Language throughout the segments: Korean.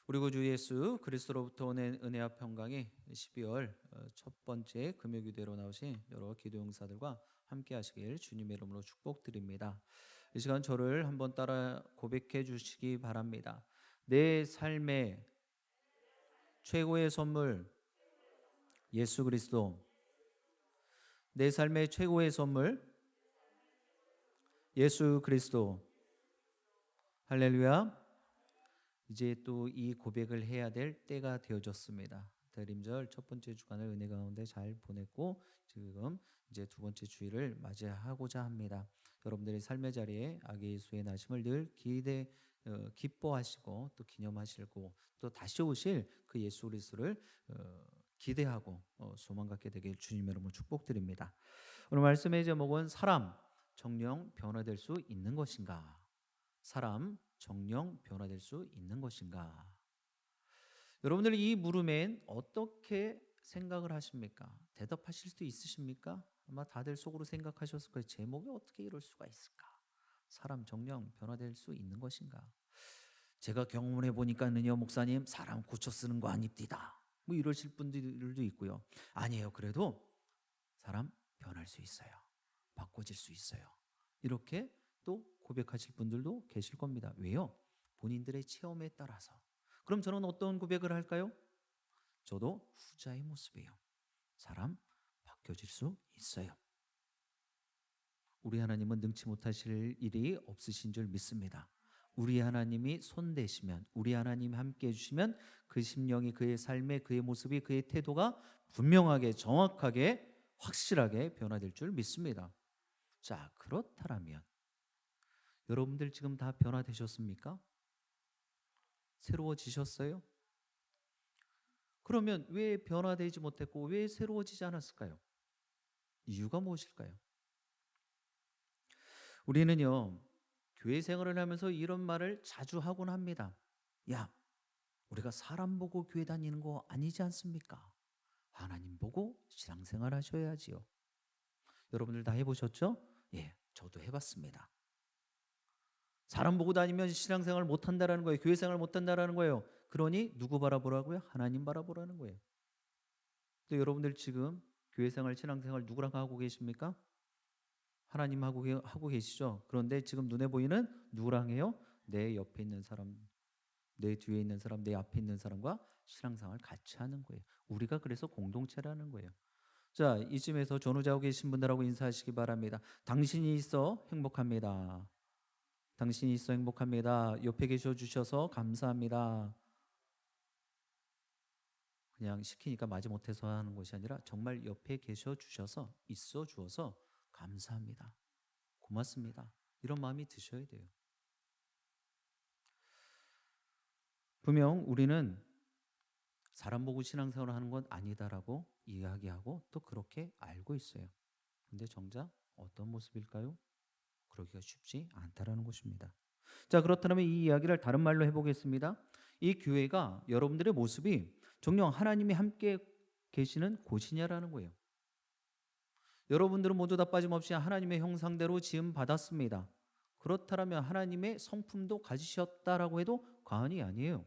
우리 구주 예수 그리스도로부터 오는 은혜와 평강이 12월 첫 번째 금요기도로 나오신 여러 기도 용사들과 함께 하시길 주님의 이름으로 축복드립니다. 이 시간 저를 한번 따라 고백해 주시기 바랍니다. 내 삶의 최고의 선물 예수 그리스도. 내 삶의 최고의 선물 예수 그리스도. 할렐루야. 이제 또 이 고백을 해야 될 때가 되어졌습니다. 대림절 첫 번째 주간을 은혜 가운데 잘 보냈고 지금 이제 두 번째 주일을 맞이하고자 합니다. 여러분들의 삶의 자리에 아기 예수의 나심을 늘 기뻐하시고 또 기념하시고 또 다시 오실 그 예수 그리스도를 기대하고 소망 갖게 되길 주님의 이름으로 축복드립니다. 오늘 말씀의 제목은 사람 정령 변화될 수 있는 것인가? 사람 정령 변화될 수 있는 것인가? 여러분들 이 물음엔 어떻게 생각을 하십니까? 대답하실 수 있으십니까? 아마 다들 속으로 생각하셨을 거예요. 제목이 어떻게 이럴 수가 있을까? 사람 정령 변화될 수 있는 것인가? 제가 경험해 보니까는요, 목사님 사람 고쳐 쓰는 거 아닙니다. 뭐 이러실 분들도 있고요. 아니에요. 그래도 사람 변할 수 있어요. 바꿔질 수 있어요. 이렇게 또 고백하실 분들도 계실 겁니다. 왜요? 본인들의 체험에 따라서. 그럼 저는 어떤 고백을 할까요? 저도 후자의 모습이에요. 사람 바뀌어질 수 있어요. 우리 하나님은 능치 못하실 일이 없으신 줄 믿습니다. 우리 하나님이 손대시면, 우리 하나님이 함께 해주시면 그 심령이, 그의 삶의, 그의 모습이, 그의 태도가 분명하게, 정확하게, 확실하게 변화될 줄 믿습니다. 자, 그렇다면 여러분들 지금 다 변화되셨습니까? 새로워지셨어요? 그러면 왜 변화되지 못했고 왜 새로워지지 않았을까요? 이유가 무엇일까요? 우리는요, 교회 생활을 하면서 이런 말을 자주 하곤 합니다. 야, 우리가 사람 보고 교회 다니는 거 아니지 않습니까? 하나님 보고 신앙생활 하셔야지요. 여러분들 다 해보셨죠? 예, 저도 해봤습니다. 사람 보고 다니면 신앙생활 못한다라는 거예요. 교회생활 못한다라는 거예요. 그러니 누구 바라보라고요? 하나님 바라보라는 거예요. 또 여러분들 지금 교회생활, 신앙생활 누구랑 하고 계십니까? 하나님 하고 계시죠. 그런데 지금 눈에 보이는 누구랑 해요? 내 옆에 있는 사람, 내 뒤에 있는 사람, 내 앞에 있는 사람과 신앙생활 같이 하는 거예요. 우리가 그래서 공동체라는 거예요. 자, 이쯤에서 전후자고 계신 분들하고 인사하시기 바랍니다. 당신이 있어 행복합니다. 당신이 있어 행복합니다. 옆에 계셔 주셔서 감사합니다. 그냥 시키니까 마지못해서 하는 것이 아니라 정말 옆에 계셔 주셔서 있어 주어서 감사합니다. 고맙습니다. 이런 마음이 드셔야 돼요. 분명 우리는 사람 보고 신앙생활을 하는 건 아니다라고 이야기하고 또 그렇게 알고 있어요. 근데 정작 어떤 모습일까요? 그러기가 쉽지 않다라는 것입니다. 자, 그렇다면 이 이야기를 다른 말로 해보겠습니다. 이 교회가 여러분들의 모습이 정녕 하나님이 함께 계시는 곳이냐라는 거예요. 여러분들은 모두 다 빠짐없이 하나님의 형상대로 지음 받았습니다. 그렇다면 하나님의 성품도 가지셨다라고 해도 과언이 아니에요.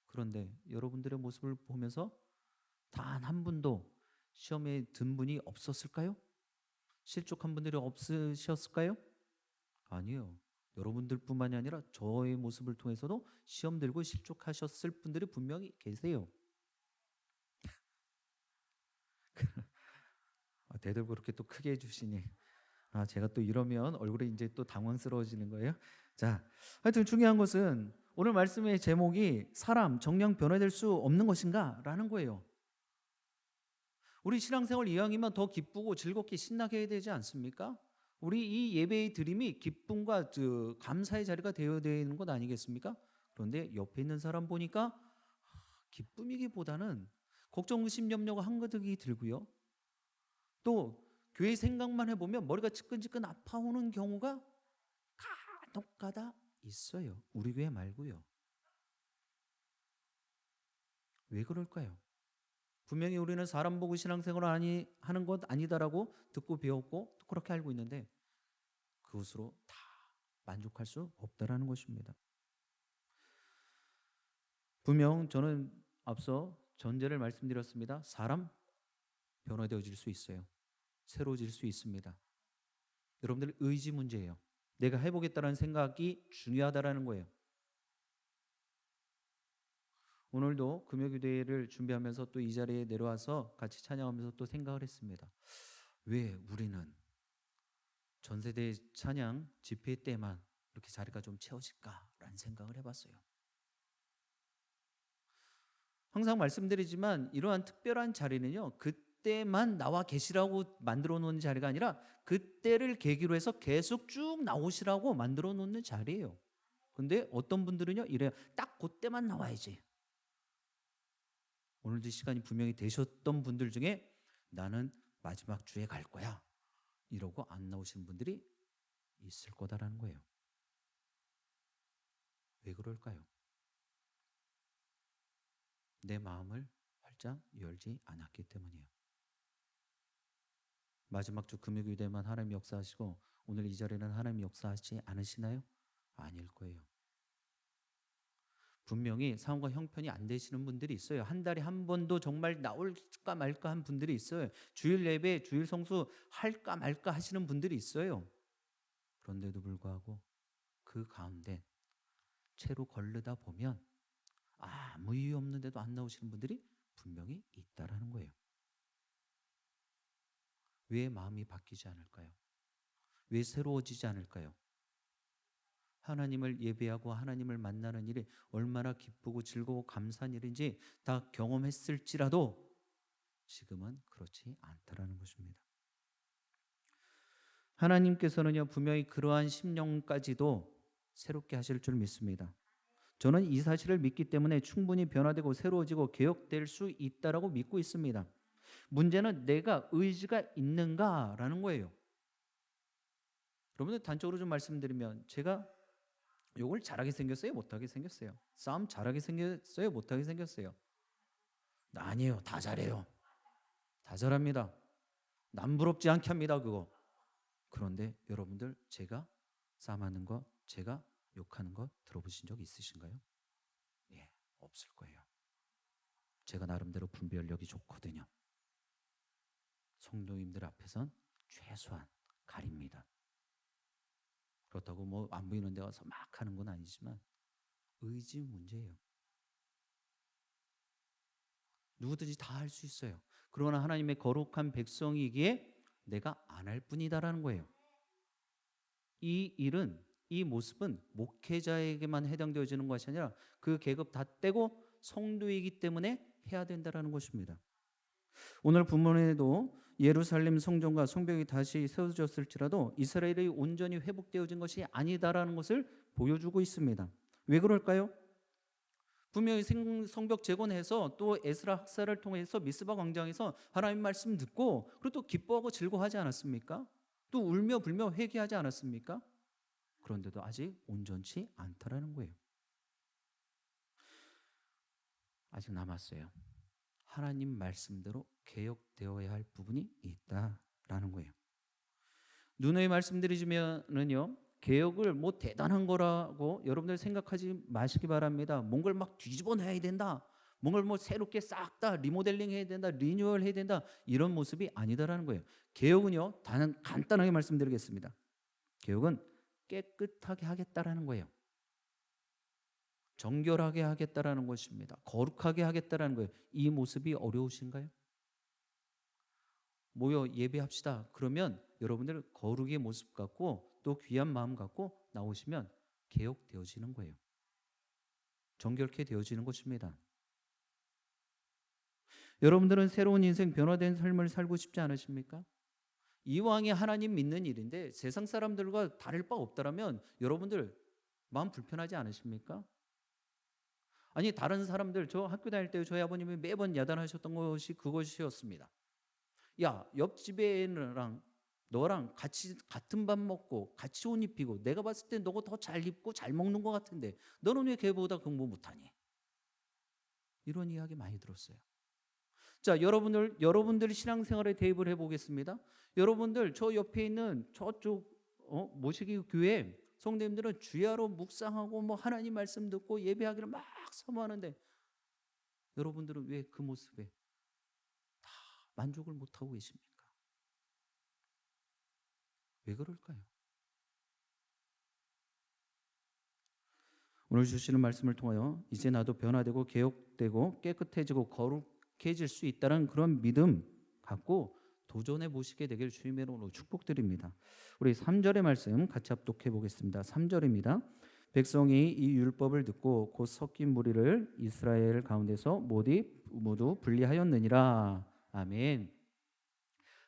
그런데 여러분들의 모습을 보면서 단 한 분도 시험에 든 분이 없었을까요? 실족한 분들이 없으셨을까요? 아니요. 여러분들뿐만이 아니라 저의 모습을 통해서도 시험 들고 실족하셨을 분들이 분명히 계세요. 대들 그렇게 또 크게 해주시니 제가 또 이러면 얼굴이 이제 또 당황스러워지는 거예요. 자, 하여튼 중요한 것은 오늘 말씀의 제목이 사람 정령 변화될 수 없는 것인가? 라는 거예요. 우리 신앙생활 이왕이면 더 기쁘고 즐겁게 신나게 해야 되지 않습니까? 우리 이 예배의 드림이 기쁨과 감사의 자리가 되어야 되는 것 아니겠습니까? 그런데 옆에 있는 사람 보니까 기쁨이기보다는 걱정, 의심, 염려가 한가득이 들고요. 또 교회 생각만 해보면 머리가 지끈지끈 아파오는 경우가 간혹가다 있어요. 우리 교회 말고요. 왜 그럴까요? 분명히 우리는 사람 보고 신앙생활을 하는 것 아니다라고 듣고 배웠고 또 그렇게 알고 있는데 그것으로 다 만족할 수 없다라는 것입니다. 분명 저는 앞서 전제를 말씀드렸습니다. 사람 변화되어질 수 있어요. 새로워질 수 있습니다. 여러분들 의지 문제예요. 내가 해보겠다는 생각이 중요하다라는 거예요. 오늘도 금요기도회를 준비하면서 또 이 자리에 내려와서 같이 찬양하면서 또 생각을 했습니다. 왜 우리는 전세대 찬양 집회 때만 이렇게 자리가 좀 채워질까라는 생각을 해봤어요. 항상 말씀드리지만 이러한 특별한 자리는요, 그때만 나와 계시라고 만들어 놓는 자리가 아니라 그때를 계기로 해서 계속 쭉 나오시라고 만들어 놓는 자리예요. 근데 어떤 분들은요 이래요. 딱 그때만 나와야지. 오늘도 시간이 분명히 되셨던 분들 중에 나는 마지막 주에 갈 거야 이러고 안 나오시는 분들이 있을 거다라는 거예요. 왜 그럴까요? 내 마음을 활짝 열지 않았기 때문이에요. 마지막 주 금요일에만 하나님이 역사하시고 오늘 이 자리는 하나님이 역사하지 않으시나요? 아닐 거예요. 분명히 상황과 형편이 안 되시는 분들이 있어요. 한 달에 한 번도 정말 나올까 말까 한 분들이 있어요. 주일 예배, 주일 성수 할까 말까 하시는 분들이 있어요. 그런데도 불구하고 그 가운데 채로 걸르다 보면 아무 이유 없는데도 안 나오시는 분들이 분명히 있다라는 거예요. 왜 마음이 바뀌지 않을까요? 왜 새로워지지 않을까요? 하나님을 예배하고 하나님을 만나는 일이 얼마나 기쁘고 즐거워 감사한 일인지 다 경험했을지라도 지금은 그렇지 않다라는 것입니다. 하나님께서는요 분명히 그러한 심령까지도 새롭게 하실 줄 믿습니다. 저는 이 사실을 믿기 때문에 충분히 변화되고 새로워지고 개혁될 수 있다라고 믿고 있습니다. 문제는 내가 의지가 있는가라는 거예요. 여러분들 단적으로 좀 말씀드리면 제가 욕을 잘하게 생겼어요? 못하게 생겼어요? 싸움 잘하게 생겼어요? 못하게 생겼어요? 아니에요. 다 잘해요. 다 잘합니다. 남 부럽지 않게 합니다. 그거. 그런데 여러분들 제가 싸움하는 거, 제가 욕하는 거 들어보신 적 있으신가요? 예, 없을 거예요. 제가 나름대로 분별력이 좋거든요. 성도님들 앞에선 최소한 가립니다. 그렇다고 뭐 안 보이는 데 가서 막 하는 건 아니지만 의지 문제예요. 누구든지 다 할 수 있어요. 그러나 하나님의 거룩한 백성이기에 내가 안 할 뿐이다라는 거예요. 이 일은 이 모습은 목회자에게만 해당되어지는 것이 아니라 그 계급 다 떼고 성도이기 때문에 해야 된다라는 것입니다. 오늘 본문에도 예루살렘 성전과 성벽이 다시 세워졌을지라도 이스라엘이 온전히 회복되어진 것이 아니다라는 것을 보여주고 있습니다. 왜 그럴까요? 분명히 성벽 재건해서 또 에스라 학사를 통해서 미스바 광장에서 하나님 말씀 듣고 그리고 또 기뻐하고 즐거워하지 않았습니까? 또 울며 불며 회개하지 않았습니까? 그런데도 아직 온전치 않다라는 거예요. 아직 남았어요. 하나님 말씀대로 개혁되어야 할 부분이 있다라는 거예요. 누누이 말씀드리지만은요 개혁을 뭐 대단한 거라고 여러분들 생각하지 마시기 바랍니다. 뭔가를 막 뒤집어내야 된다, 뭔가를 뭐 새롭게 싹 다 리모델링 해야 된다, 리뉴얼 해야 된다, 이런 모습이 아니다라는 거예요. 개혁은요 간단하게 말씀드리겠습니다. 개혁은 깨끗하게 하겠다라는 거예요. 정결하게 하겠다라는 것입니다. 거룩하게 하겠다라는 거예요. 이 모습이 어려우신가요? 모여 예배합시다. 그러면 여러분들 거룩의 모습 갖고 또 귀한 마음 갖고 나오시면 개혁되어지는 거예요. 정결케 되어지는 것입니다. 여러분들은 새로운 인생 변화된 삶을 살고 싶지 않으십니까? 이왕이 하나님 믿는 일인데 세상 사람들과 다를 바 없다라면 여러분들 마음 불편하지 않으십니까? 아니 다른 사람들 저 학교 다닐 때 저희 아버님이 매번 야단하셨던 것이 그것이었습니다. 야 옆집애랑 너랑 같이 같은 밥 먹고 같이 옷 입히고 내가 봤을 때 너가 더 잘 입고 잘 먹는 것 같은데 너는 왜 걔보다 공부 못하니? 이런 이야기 많이 들었어요. 자 여러분들 신앙생활에 대입을 해보겠습니다. 여러분들 저 옆에 있는 저쪽 모시기 교회 성도님들은 주야로 묵상하고 뭐 하나님 말씀 듣고 예배하기를 막 사모하는데 여러분들은 왜 그 모습에 다 만족을 못하고 계십니까? 왜 그럴까요? 오늘 주시는 말씀을 통하여 이제 나도 변화되고 개혁되고 깨끗해지고 거룩해질 수 있다는 그런 믿음 갖고 도전해 보시게 되길 주님의 이름으로 축복드립니다. 우리 3절의 말씀 같이 합독해 보겠습니다. 3절입니다. 백성이 이 율법을 듣고 곧 섞인 무리를 이스라엘 가운데서 모두 분리하였느니라. 아멘.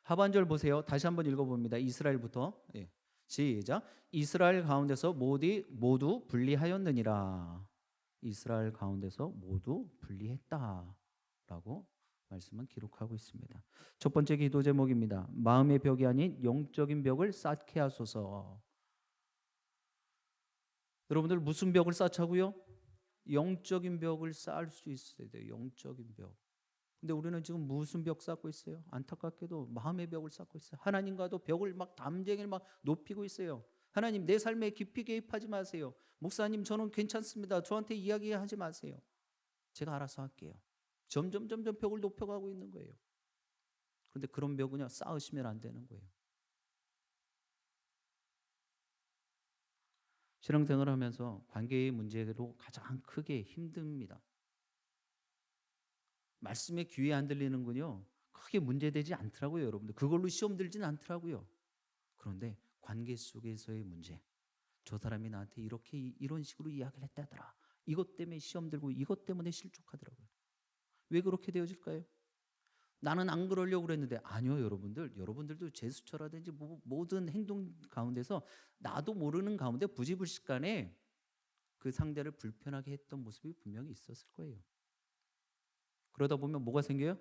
하반절 보세요. 다시 한번 읽어봅니다. 이스라엘부터. 예. 시작. 이스라엘 가운데서 모두 분리하였느니라. 이스라엘 가운데서 모두 분리했다라고 말씀은 기록하고 있습니다. 첫 번째 기도 제목입니다. 마음의 벽이 아닌 영적인 벽을 쌓게 하소서. 여러분들 무슨 벽을 쌓자고요? 영적인 벽을 쌓을 수 있어야 돼요. 영적인 벽. 근데 우리는 지금 무슨 벽 쌓고 있어요? 안타깝게도 마음의 벽을 쌓고 있어요. 하나님과도 벽을 막 담쟁이를 막 높이고 있어요. 하나님 내 삶에 깊이 개입하지 마세요. 목사님 저는 괜찮습니다. 저한테 이야기하지 마세요. 제가 알아서 할게요. 점점 벽을 높여가고 있는 거예요. 그런데 그런 벽은요 쌓으시면 안 되는 거예요. 신앙생활을 하면서 관계의 문제로 가장 크게 힘듭니다. 말씀에 귀에 안 들리는군요. 크게 문제되지 않더라고요, 여러분들. 그걸로 시험 들지는 않더라고요. 그런데 관계 속에서의 문제. 저 사람이 나한테 이런 식으로 이야기를 했다더라. 이것 때문에 시험 들고 이것 때문에 실족하더라고요. 왜 그렇게 되어질까요? 나는 안 그러려고 그랬는데 아니요, 여러분들. 여러분들도 제스처라든지 모든 행동 가운데서 나도 모르는 가운데 부지불식간에 그 상대를 불편하게 했던 모습이 분명히 있었을 거예요. 그러다 보면 뭐가 생겨요?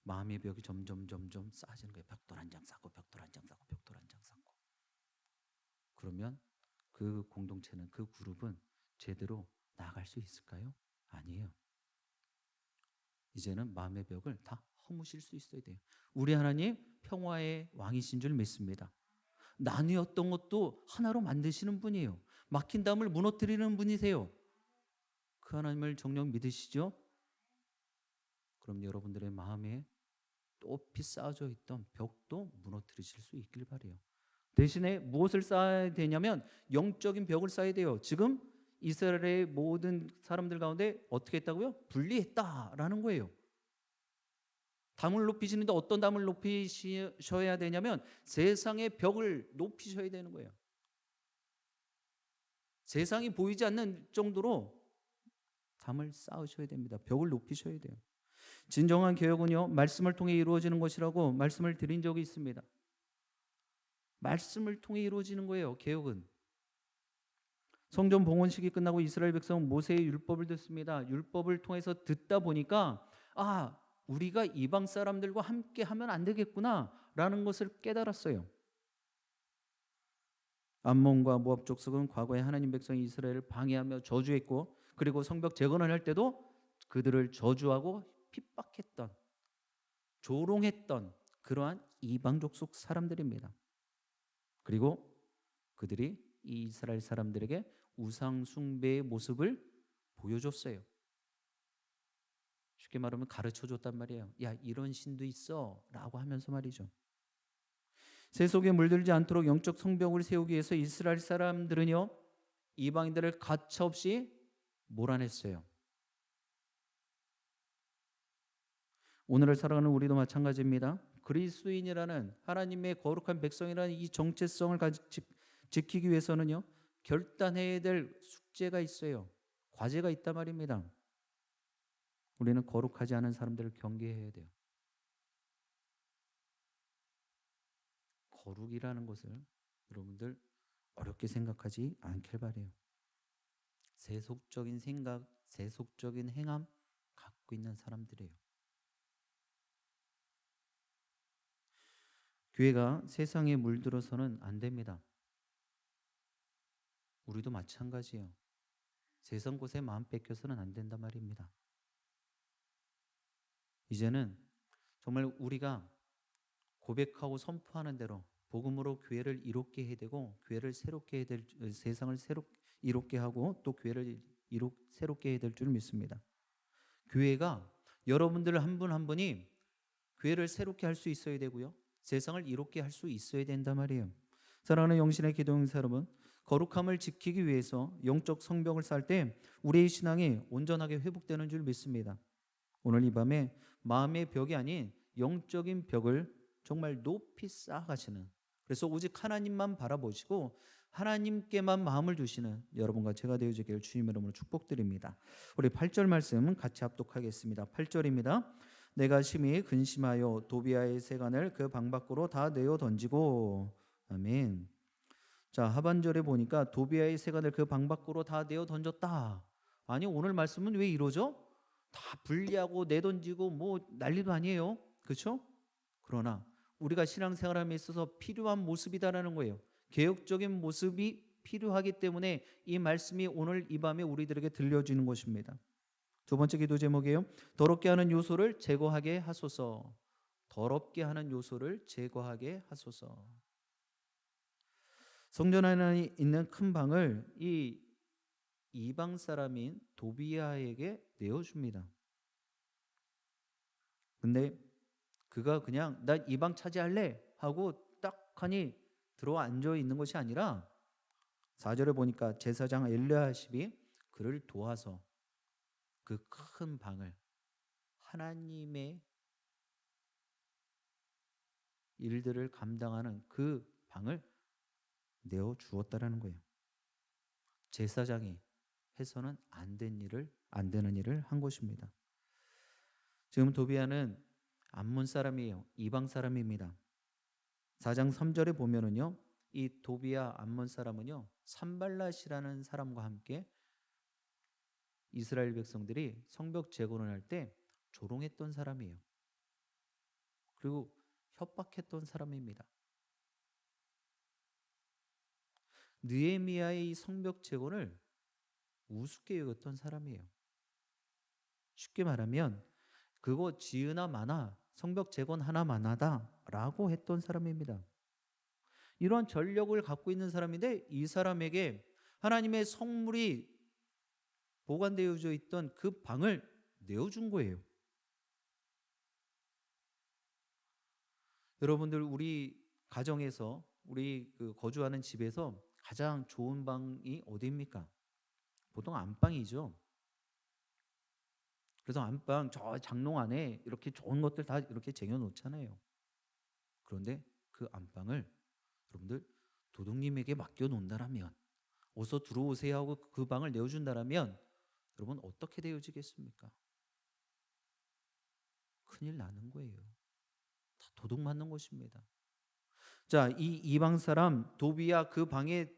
마음의 벽이 점점 쌓아지는 거예요. 벽돌 한 장 쌓고 벽돌 한 장 쌓고 벽돌 한 장 쌓고. 그러면 그 공동체는 그 그룹은 제대로 나아갈 수 있을까요? 아니에요. 이제는 마음의 벽을 다 허무실 수 있어야 돼요. 우리 하나님 평화의 왕이신 줄 믿습니다. 나뉘었던 것도 하나로 만드시는 분이에요. 막힌 담을 무너뜨리는 분이세요. 그 하나님을 정녕 믿으시죠? 그럼 여러분들의 마음에 높이 쌓아져 있던 벽도 무너뜨리실 수 있길 바래요. 대신에 무엇을 쌓아야 되냐면 영적인 벽을 쌓아야 돼요. 지금 이스라엘의 모든 사람들 가운데 어떻게 했다고요? 분리했다라는 거예요. 담을 높이시는데 어떤 담을 높이셔야 되냐면 세상의 벽을 높이셔야 되는 거예요. 세상이 보이지 않는 정도로 담을 쌓으셔야 됩니다. 벽을 높이셔야 돼요. 진정한 개혁은요 말씀을 통해 이루어지는 것이라고 말씀을 드린 적이 있습니다. 말씀을 통해 이루어지는 거예요. 개혁은. 성전 봉헌식이 끝나고 이스라엘 백성은 모세의 율법을 듣습니다. 율법을 통해서 듣다 보니까 우리가 이방 사람들과 함께 하면 안 되겠구나 라는 것을 깨달았어요. 암몬과 모압 족속은 과거에 하나님 백성 이스라엘을 방해하며 저주했고 그리고 성벽 재건을 할 때도 그들을 저주하고 핍박했던 조롱했던 그러한 이방 족속 사람들입니다. 그리고 그들이 이 이스라엘 사람들에게 우상 숭배의 모습을 보여줬어요. 쉽게 말하면 가르쳐줬단 말이에요. 야 이런 신도 있어 라고 하면서 말이죠. 세속에 물들지 않도록 영적 성벽을 세우기 위해서 이스라엘 사람들은요 이방인들을 가차없이 몰아냈어요. 오늘을 살아가는 우리도 마찬가지입니다. 그리스도인이라는 하나님의 거룩한 백성이라는 이 정체성을 지키기 위해서는요 결단해야 될 숙제가 있어요. 과제가 있단 말입니다. 우리는 거룩하지 않은 사람들을 경계해야 돼요. 거룩이라는 것을 여러분들 어렵게 생각하지 않길 바래요. 세속적인 생각, 세속적인 행함 갖고 있는 사람들이에요. 교회가 세상에 물들어서는 안 됩니다. 우리도 마찬가지예요. 세상 곳에 마음 뺏겨서는 안 된단 말입니다. 이제는 정말 우리가 고백하고 선포하는 대로 복음으로 교회를 이롭게 해야 되고 교회를 새롭게 해야 될 세상을 이롭게 하고 또 교회를 새롭게 해야 될 줄 믿습니다. 교회가 여러분들 한 분 한 분이 교회를 새롭게 할 수 있어야 되고요. 세상을 이롭게 할 수 있어야 된단 말이에요. 사랑하는 영신의 기도용사 여러분, 거룩함을 지키기 위해서 영적 성벽을 쌓을 때 우리의 신앙이 온전하게 회복되는 줄 믿습니다. 오늘 이 밤에 마음의 벽이 아닌 영적인 벽을 정말 높이 쌓아가시는, 그래서 오직 하나님만 바라보시고 하나님께만 마음을 두시는 여러분과 제가 되어지기를 주님의 이름으로 축복드립니다. 우리 8절 말씀 같이 합독하겠습니다. 8절입니다. 내가 심히 근심하여 도비아의 세간을 그 방 밖으로 다 내어 던지고. 아멘. 자, 하반절에 보니까 도비아의 세간을 그 방 밖으로 다 내어 던졌다. 아니, 오늘 말씀은 왜 이러죠? 다 분리하고 내던지고 뭐 난리도 아니에요. 그렇죠? 그러나 우리가 신앙생활함에 있어서 필요한 모습이다라는 거예요. 개혁적인 모습이 필요하기 때문에 이 말씀이 오늘 이 밤에 우리들에게 들려지는 것입니다. 두 번째 기도 제목이에요. 더럽게 하는 요소를 제거하게 하소서. 더럽게 하는 요소를 제거하게 하소서. 성전 안에 있는 큰 방을 이 이방 사람인 도비아에게 내어줍니다. 근데 그가 그냥 나 이방 차지할래 하고 딱 하니 들어와 앉아 있는 것이 아니라 4절에 보니까 제사장 엘리야십이 그를 도와서 그 큰 방을, 하나님의 일들을 감당하는 그 방을 내어 주었다라는 거예요. 제사장이 해서는 안 되는 일을 한 것입니다. 지금 도비아는 암몬 사람이에요. 이방 사람입니다. 4장 3절에 보면은요, 이 도비아 암몬 사람은요, 산발랏이라는 사람과 함께 이스라엘 백성들이 성벽 재건을 할 때 조롱했던 사람이에요. 그리고 협박했던 사람입니다. 느헤미야의 이 성벽 재건을 우습게 여겼던 사람이에요. 쉽게 말하면 그거 지으나 마나 성벽 재건 하나만하다라고 했던 사람입니다. 이러한 전력을 갖고 있는 사람인데 이 사람에게 하나님의 성물이 보관되어져 있던 그 방을 내어준 거예요. 여러분들 우리 가정에서 우리 거주하는 집에서 가장 좋은 방이 어디입니까? 보통 안방이죠. 그래서 안방 저 장롱 안에 이렇게 좋은 것들 다 이렇게 쟁여 놓잖아요. 그런데 그 안방을 여러분들 도둑님에게 맡겨 놓는다라면, 어서 들어오세요 하고 그 방을 내어준다라면 여러분 어떻게 되어지겠습니까? 큰일 나는 거예요. 다 도둑 맞는 것입니다. 자, 이 이방 사람 도비야 그 방에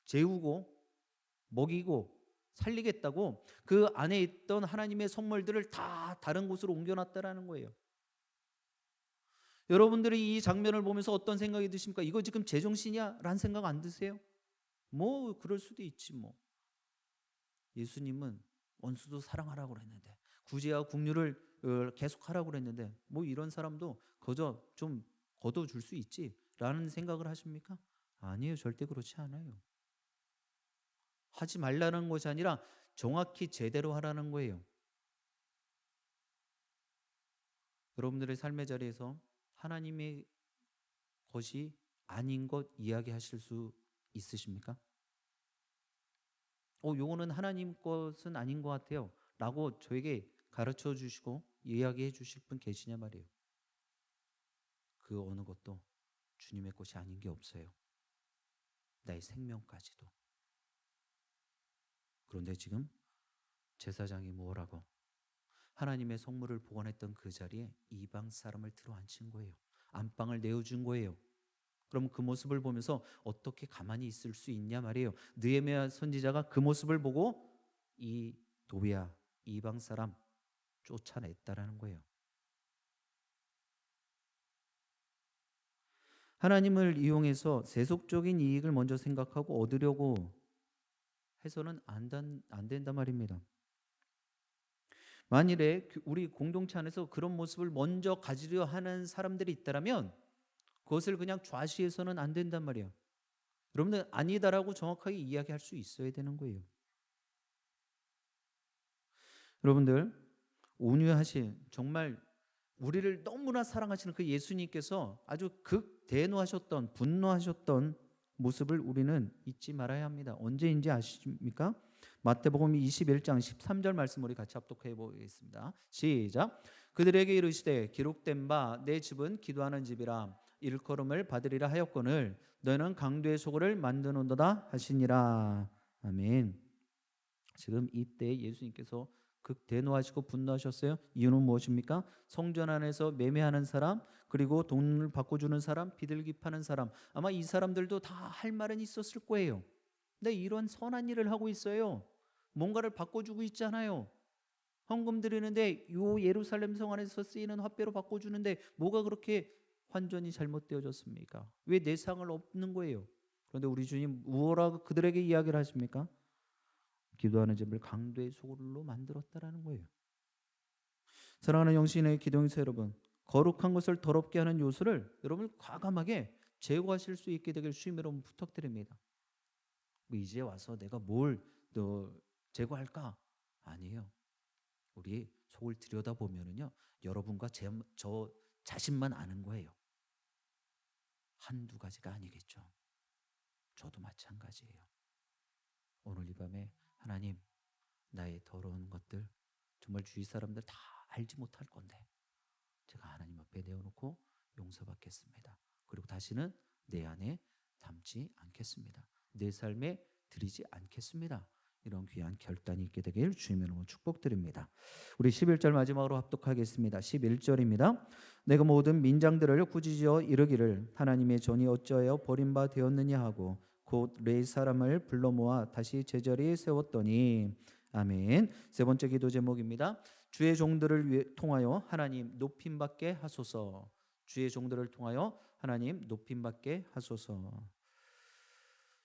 재우고 먹이고 살리겠다고 그 안에 있던 하나님의 선물들을 다 다른 곳으로 옮겨놨다라는 거예요. 여러분들이 이 장면을 보면서 어떤 생각이 드십니까? 이거 지금 제정신이야? 라는 생각 안 드세요? 뭐 그럴 수도 있지 뭐. 예수님은 원수도 사랑하라고 그랬는데, 구제와 긍휼을 계속하라고 그랬는데 뭐 이런 사람도 거저 좀 걷어줄 수 있지 라는 생각을 하십니까? 아니에요. 절대 그렇지 않아요. 하지 말라는 것이 아니라 정확히 제대로 하라는 거예요. 여러분들의 삶의 자리에서 하나님의 것이 아닌 것 이야기하실 수 있으십니까? 요거는 하나님 것은 아닌 것 같아요 라고 저에게 가르쳐 주시고 이야기해 주실 분 계시냐 말이에요. 그 어느 것도 주님의 것이 아닌 게 없어요. 나의 생명까지도. 그런데 지금 제사장이 뭐라고? 하나님의 성물을 보관했던 그 자리에 이방 사람을 들어앉힌 거예요. 안방을 내어준 거예요. 그럼 그 모습을 보면서 어떻게 가만히 있을 수 있냐 말이에요. 느헤미야 선지자가 그 모습을 보고 이 도비야 이방 사람 쫓아냈다라는 거예요. 하나님을 이용해서 세속적인 이익을 먼저 생각하고 얻으려고 해서는 안 된단 말입니다. 만일에 우리 공동체 안에서 그런 모습을 먼저 가지려 하는 사람들이 있다면 그것을 그냥 좌시해서는 안 된단 말이에요. 여러분들 아니다라고 정확하게 이야기할 수 있어야 되는 거예요. 여러분들 온유하신 정말 우리를 너무나 사랑하시는 그 예수님께서 아주 극대노하셨던 분노하셨던 모습을 우리는 잊지 말아야 합니다. 언제인지 아십니까? 마태복음 21장 13절 말씀 우리 같이 합독해 보겠습니다. 시작. 그들에게 이르시되 기록된 바 내 집은 기도하는 집이라 일컬음을 받으리라 하였거늘 너희는 강도의 소굴을 만드는도다 하시니라. 아멘. 지금 이때 예수님께서 극대노하시고 분노하셨어요. 이유는 무엇입니까? 성전 안에서 매매하는 사람, 그리고 돈을 바꿔주는 사람, 비둘기 파는 사람, 아마 이 사람들도 다 할 말은 있었을 거예요. 근데 이런 선한 일을 하고 있어요. 뭔가를 바꿔주고 있잖아요. 헌금 드리는데 요 예루살렘 성 안에서 쓰이는 화폐로 바꿔주는데 뭐가 그렇게 환전이 잘못되어졌습니까? 왜 내 상을 없는 거예요? 그런데 우리 주님 무엇라고 그들에게 이야기를 하십니까? 기도하는 집을 강도의 소굴로 만들었다라는 거예요. 사랑하는 영신의 기도용사 여러분, 거룩한 것을 더럽게 하는 요소를 여러분 과감하게 제거하실 수 있게 되길 주님 여러분 부탁드립니다. 뭐 이제 와서 내가 뭘 제거할까? 아니에요. 우리 속을 들여다보면은요, 여러분과 저 자신만 아는 거예요. 한두 가지가 아니겠죠. 저도 마찬가지예요. 오늘 이 밤에 하나님, 나의 더러운 것들 정말 주위 사람들 다 알지 못할 건데 제가 하나님 앞에 내어놓고 용서받겠습니다. 그리고 다시는 내 안에 담지 않겠습니다. 내 삶에 들이지 않겠습니다. 이런 귀한 결단이 있게 되길 주님의 이름으로 축복드립니다. 우리 11절 마지막으로 합독하겠습니다. 11절입니다. 내가 모든 민장들을 꾸짖어 이르기를 하나님의 전이 어찌하여 버림바 되었느냐 하고 곧 레이 사람을 불러 모아 다시 제자리에 세웠더니 아멘. 세 번째 기도 제목입니다. 주의 종들을 통하여 하나님 높임받게 하소서. 주의 종들을 통하여 하나님 높임받게 하소서.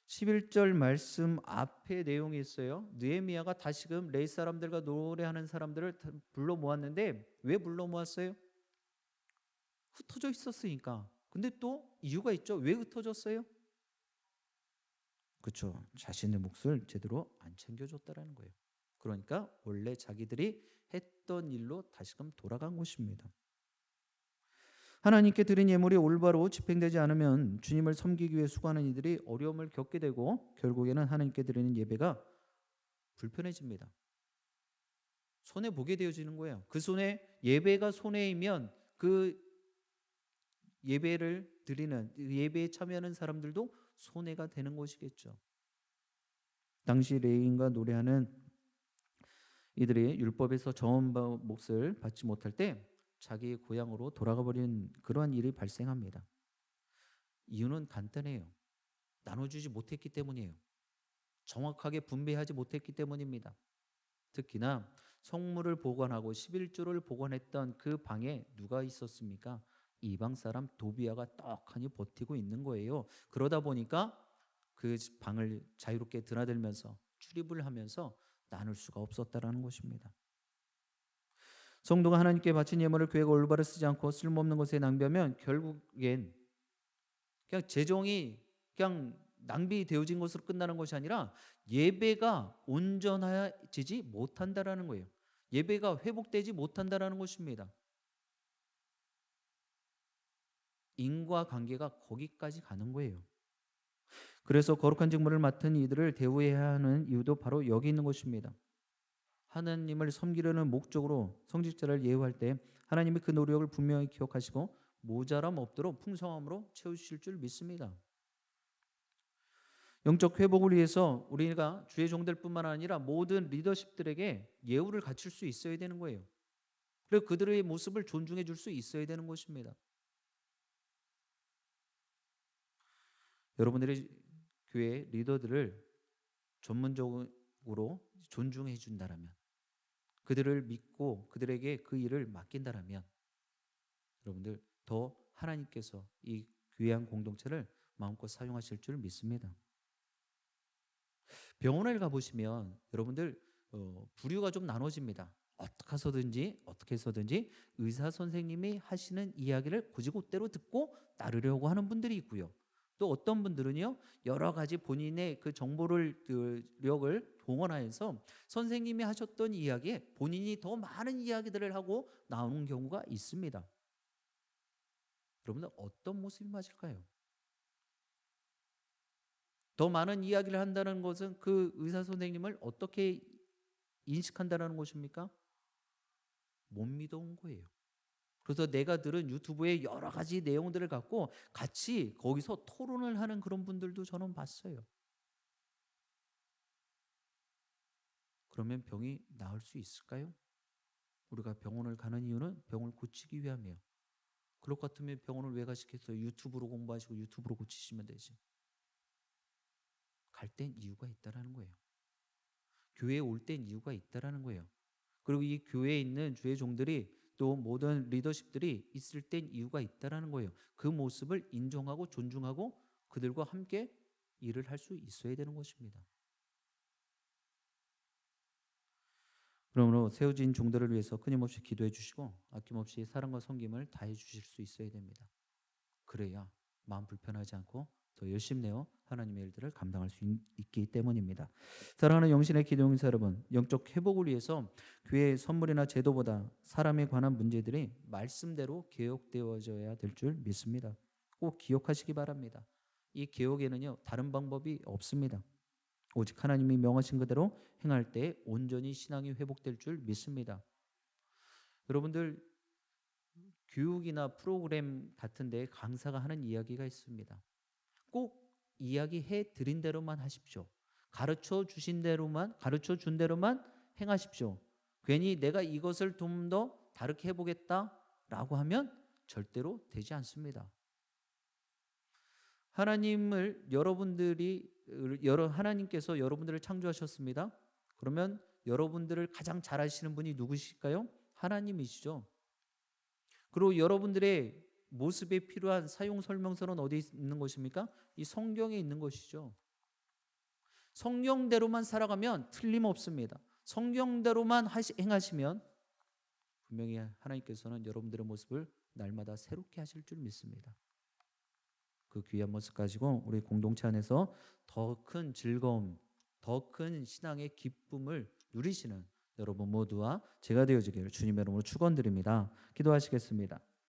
11절 말씀 앞에 내용이 있어요. 느헤미야가 다시금 레이 사람들과 노래하는 사람들을 불러 모았는데 왜 불러 모았어요? 흩어져 있었으니까. 근데 또 이유가 있죠. 왜 흩어졌어요? 그렇죠. 자신의 몫을 제대로 안 챙겨줬다라는 거예요. 그러니까 원래 자기들이 했던 일로 다시금 돌아간 것입니다. 하나님께 드린 예물이 올바로 집행되지 않으면 주님을 섬기기 위해 수고하는 이들이 어려움을 겪게 되고 결국에는 하나님께 드리는 예배가 불편해집니다. 손해 보게 되어지는 거예요. 그 손에 예배가 손해이면 그 예배를 드리는 예배에 참여하는 사람들도 손해가 되는 것이겠죠. 당시 레위인과 노래하는 이들이 율법에서 정한 몫을 받지 못할 때 자기 고향으로 돌아가 버린 그러한 일이 발생합니다. 이유는 간단해요. 나눠주지 못했기 때문이에요. 정확하게 분배하지 못했기 때문입니다. 특히나 성물을 보관하고 11조를 보관했던 그 방에 누가 있었습니까? 이방 사람 도비아가 떡하니 버티고 있는 거예요. 그러다 보니까 그 방을 자유롭게 드나들면서 출입을 하면서 나눌 수가 없었다라는 것입니다. 성도가 하나님께 바친 예물을 교회가 올바로 쓰지 않고 쓸모없는 것에 낭비하면 결국엔 그냥 재정이 그냥 낭비되어진 것으로 끝나는 것이 아니라 예배가 온전해지지 못한다라는 거예요. 예배가 회복되지 못한다라는 것입니다. 인과관계가 거기까지 가는 거예요. 그래서 거룩한 직무를 맡은 이들을 대우해야 하는 이유도 바로 여기 있는 것입니다. 하나님을 섬기려는 목적으로 성직자를 예우할 때 하나님이 그 노력을 분명히 기억하시고 모자람 없도록 풍성함으로 채우실 줄 믿습니다. 영적 회복을 위해서 우리가 주의 종들뿐만 아니라 모든 리더십들에게 예우를 갖출 수 있어야 되는 거예요. 그리고 그들의 모습을 존중해 줄 수 있어야 되는 것입니다. 여러분들의 교회 리더들을 전문적으로 존중해 준다라면, 그들을 믿고 그들에게 그 일을 맡긴다라면 여러분들 더 하나님께서 이 귀한 공동체를 마음껏 사용하실 줄 믿습니다. 병원을 가보시면 여러분들 부류가 좀 나눠집니다. 어떻게 해서든지 의사 선생님이 하시는 이야기를 곧이곧대로 듣고 따르려고 하는 분들이 있고요. 또 어떤 분들은요, 여러 가지 본인의 그 력을 동원하여서 선생님이 하셨던 이야기에 본인이 더 많은 이야기들을 하고 나오는 경우가 있습니다. 여러분들 어떤 모습이 맞을까요? 더 많은 이야기를 한다는 것은 그 의사 선생님을 어떻게 인식한다는 것입니까? 못 믿어온 거예요. 그래서 내가 들은 유튜브에 여러 가지 내용들을 갖고 같이 거기서 토론을 하는 그런 분들도 저는 봤어요. 그러면 병이 나을 수 있을까요? 우리가 병원을 가는 이유는 병을 고치기 위함이에요. 그럴 것 같으면 병원을 왜 가시겠어요? 유튜브로 공부하시고 유튜브로 고치시면 되지. 갈 땐 이유가 있다라는 거예요. 교회에 올 땐 이유가 있다라는 거예요. 그리고 이 교회에 있는 주의 종들이 또 모든 리더십들이 있을 땐 이유가 있다라는 거예요. 그 모습을 인정하고 존중하고 그들과 함께 일을 할 수 있어야 되는 것입니다. 그러므로 세워진 종들을 위해서 끊임없이 기도해 주시고 아낌없이 사랑과 섬김을 다해 주실 수 있어야 됩니다. 그래야 마음 불편하지 않고 더 열심히 내어 하나님의 일들을 감당할 수 있기 때문입니다. 사랑하는 영신의 기도용사 여러분, 영적 회복을 위해서 교회의 선물이나 제도보다 사람에 관한 문제들이 말씀대로 개혁되어져야 될 줄 믿습니다. 꼭 기억하시기 바랍니다. 이 개혁에는요, 다른 방법이 없습니다. 오직 하나님이 명하신 그대로 행할 때 온전히 신앙이 회복될 줄 믿습니다. 여러분들 교육이나 프로그램 같은 데 강사가 하는 이야기가 있습니다. 꼭 이야기해 드린 대로만 하십시오. 가르쳐 주신 대로만, 가르쳐 준 대로만 행하십시오. 괜히 내가 이것을 좀 더 다르게 해보겠다라고 하면 절대로 되지 않습니다. 하나님께서 여러분들을 창조하셨습니다. 그러면 여러분들을 가장 잘 아시는 분이 누구실까요? 하나님이시죠. 그리고 여러분들의 모습에 필요한 사용 설명서는 어디 있는 것입니까? 이 성경에 있는 것이죠. 성경대로만 살아가면 틀림없습니다. 성경대로만 행하시면 분명히 하나님께서는 여러분들의 모습을 날마다 새롭게 하실 줄 믿습니다. 그 귀한 모습 가지고 우리 공동체 안에서 더 큰 즐거움, 더 큰 신앙의 기쁨을 누리시는 여러분 모두와 제가 되어지기를 주님의 이름으로 축원드립니다. 기도하시겠습니다.